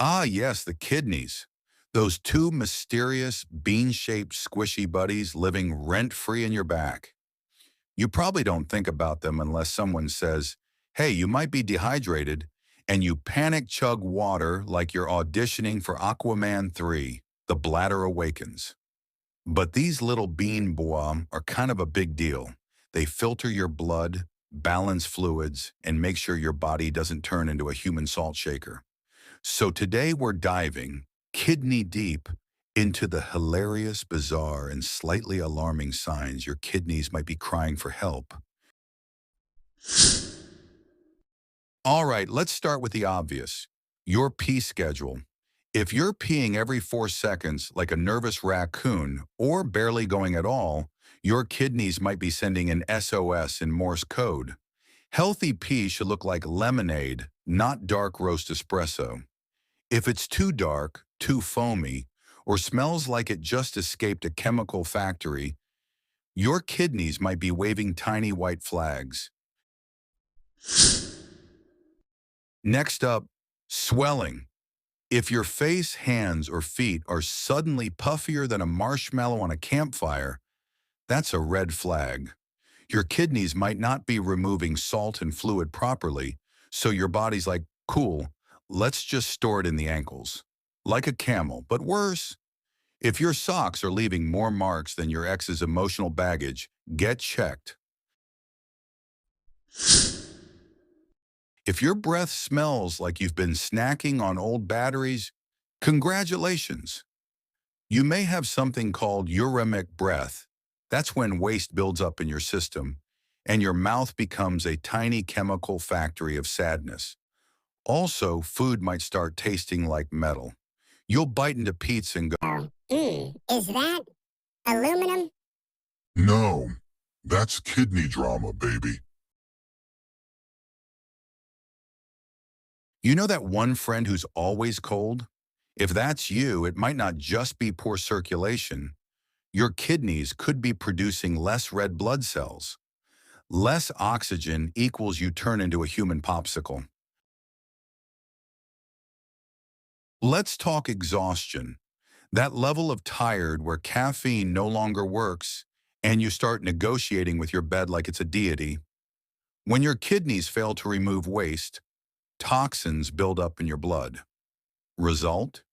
Ah, yes, the kidneys. Those two mysterious, bean-shaped squishy buddies living rent-free in your back. You probably don't think about them unless someone says, hey, you might be dehydrated, and you panic chug water like you're auditioning for Aquaman 3, The Bladder Awakens. But these little bean bois are kind of a big deal. They filter your blood, balance fluids, and make sure your body doesn't turn into a human salt shaker. So today we're diving kidney deep into the hilarious, bizarre, and slightly alarming signs your kidneys might be crying for help. All right, let's start with the obvious. Your pee schedule. If you're peeing every 4 seconds like a nervous raccoon or barely going at all, your kidneys might be sending an SOS in Morse code. Healthy pee should look like lemonade, not dark roast espresso. If it's too dark, too foamy, or smells like it just escaped a chemical factory, your kidneys might be waving tiny white flags. Next up, swelling. If your face, hands, or feet are suddenly puffier than a marshmallow on a campfire, that's a red flag. Your kidneys might not be removing salt and fluid properly, so your body's like, cool, let's just store it in the ankles. Like a camel, but worse. If your socks are leaving more marks than your ex's emotional baggage, get checked. If your breath smells like you've been snacking on old batteries, congratulations. You may have something called uremic breath. That's when waste builds up in your system, and your mouth becomes a tiny chemical factory of sadness. Also, food might start tasting like metal. You'll bite into pizza and go, Is that aluminum? No, that's kidney drama, baby. you know that one friend who's always cold? If that's you, it might not just be poor circulation. Your kidneys could be producing less red blood cells. Less oxygen equals you turn into a human popsicle. Let's talk exhaustion. That level of tired where caffeine no longer works and you start negotiating with your bed like it's a deity. When your kidneys fail to remove waste, toxins build up in your blood. Result?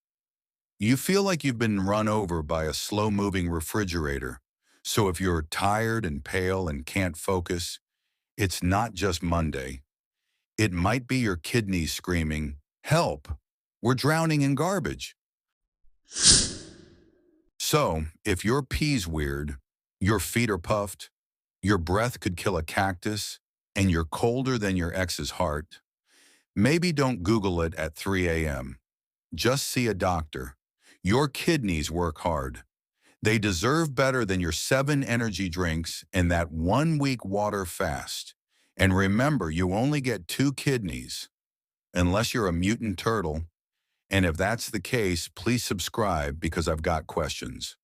You feel like you've been run over by a slow-moving refrigerator. So if you're tired and pale and can't focus, it's not just Monday. It might be your kidneys screaming, help, we're drowning in garbage. So, if your pee's weird, your feet are puffed, your breath could kill a cactus, and you're colder than your ex's heart, maybe don't Google it at 3 a.m. Just see a doctor. Your kidneys work hard. They deserve better than your 7 energy drinks and that 1-week water fast. And remember, you only get 2 kidneys, unless you're a mutant turtle. And if that's the case, please subscribe because I've got questions.